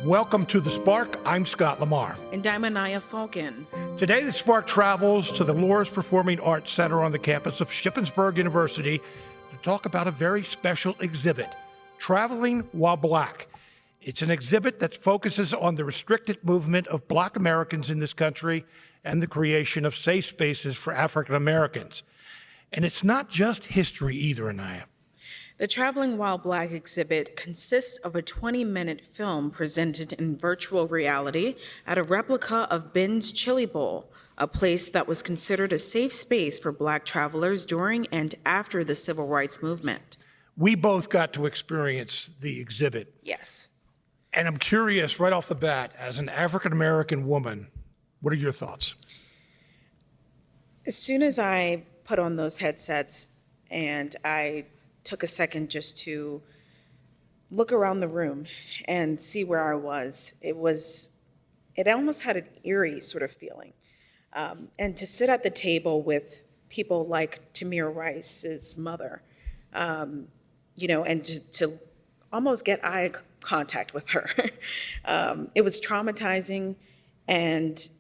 Welcome to The Spark. I'm Scott Lamar. And I'm Anaya Falcon. Today, The Spark travels to the Loras Performing Arts Center on the campus of Shippensburg University to talk about a very special exhibit, Traveling While Black. It's an exhibit that focuses on the restricted movement of Black Americans in this country and the creation of safe spaces for African Americans. And it's not just history either, Anaya. The Traveling While Black exhibit consists of a 20-minute film presented in virtual reality at a replica of Ben's Chili Bowl, a place that was considered a safe space for Black travelers during and after the Civil Rights Movement. We both got to experience the exhibit. Yes. And I'm curious, right off the bat, as an African-American woman, what are your thoughts? As soon as I put on those headsets and I took a second just to look around the room and see where I was, it almost had an eerie sort of feeling. And to sit at the table with people like Tamir Rice's mother, and to almost get eye contact with her. It was traumatizing, and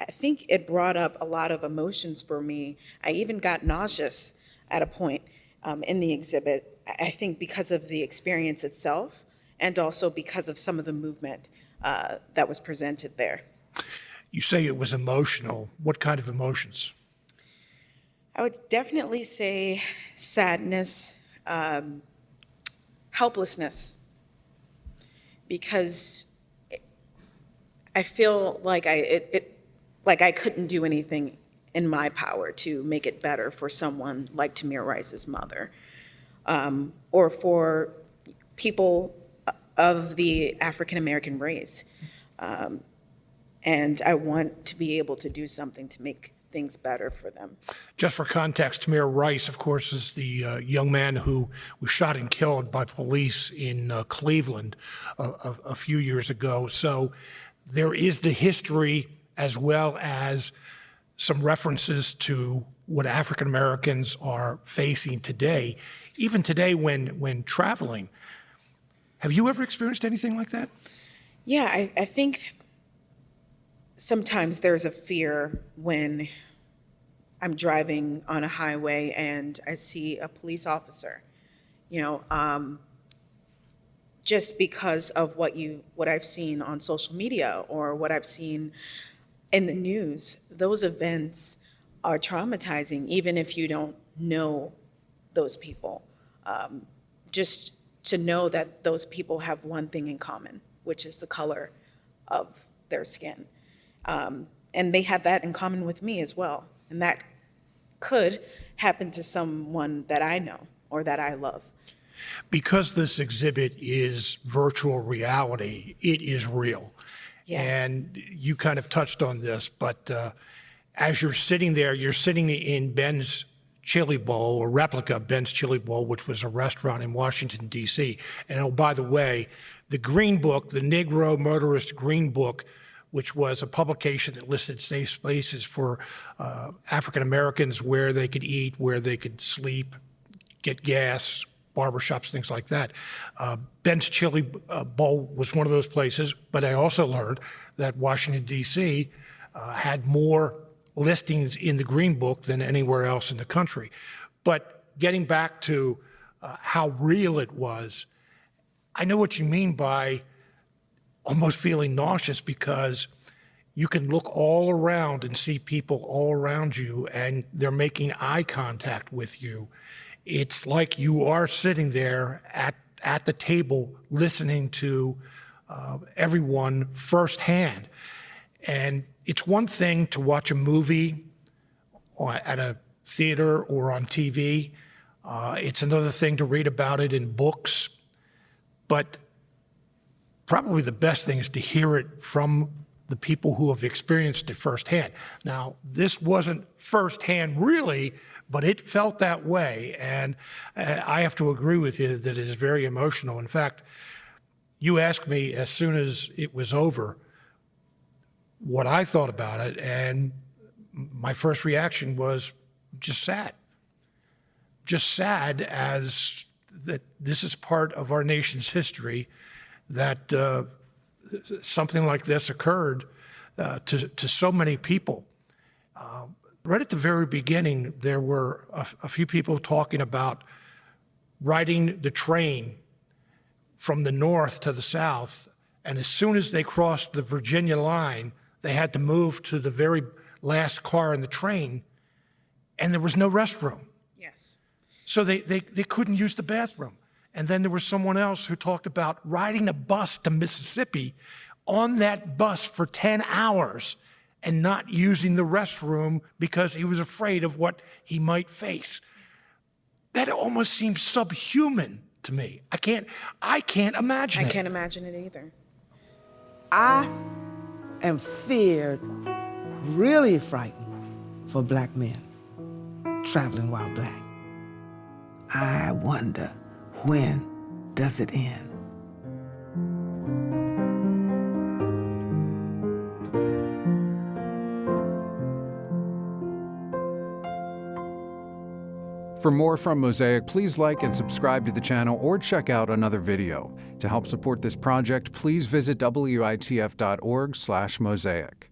I think it brought up a lot of emotions for me. I even got nauseous at a point in the exhibit, I think because of the experience itself and also because of some of the movement that was presented there. You say it was emotional. What kind of emotions? I would definitely say sadness, helplessness, because I feel like I couldn't do anything in my power to make it better for someone like Tamir Rice's mother, or for people of the African American race. And I want to be able to do something to make things better for them. Just for context, Tamir Rice, of course, is the young man who was shot and killed by police in Cleveland a few years ago. So there is the history as well as some references to what African Americans are facing today, even today when traveling. Have you ever experienced anything like that? Yeah, I think sometimes there's a fear when I'm driving on a highway and I see a police officer, just because of what I've seen on social media or what I've seen in the news. Those events are traumatizing, even if you don't know those people. Just to know that those people have one thing in common, which is the color of their skin. And they have that in common with me as well. And that could happen to someone that I know or that I love. Because this exhibit is virtual reality, it is real. Yeah. And you kind of touched on this, but as you're sitting there, you're sitting in Ben's Chili Bowl, or replica of Ben's Chili Bowl, which was a restaurant in Washington, D.C. And oh, by the way, the Green Book, the Negro Motorist Green Book, which was a publication that listed safe spaces for African Americans, where they could eat, where they could sleep, get gas, barbershops, things like that. Ben's Chili Bowl was one of those places, but I also learned that Washington, D.C. Had more listings in the Green Book than anywhere else in the country. But getting back to how real it was, I know what you mean by almost feeling nauseous, because you can look all around and see people all around you and they're making eye contact with you. It's like you are sitting there at the table listening to everyone firsthand. And it's one thing to watch a movie at a theater or on TV. It's another thing to read about it in books. But probably the best thing is to hear it from the people who have experienced it firsthand. Now, this wasn't firsthand really, but it felt that way. And I have to agree with you that it is very emotional. In fact, you asked me as soon as it was over what I thought about it, and my first reaction was just sad. Just sad, as that this is part of our nation's history that something like this occurred to so many people. Right at the very beginning, there were a few people talking about riding the train from the north to the south, and as soon as they crossed the Virginia line, they had to move to the very last car in the train, and there was no restroom. Yes. So they couldn't use the bathroom. And then there was someone else who talked about riding a bus to Mississippi, on that bus for 10 hours and not using the restroom because he was afraid of what he might face. That almost seems subhuman to me. I can't imagine it. I can't imagine it either. I am feared, really frightened for black men traveling while black. I wonder, when does it end? For more from Mosaic, please like and subscribe to the channel or check out another video. To help support this project, please visit witf.org/mosaic.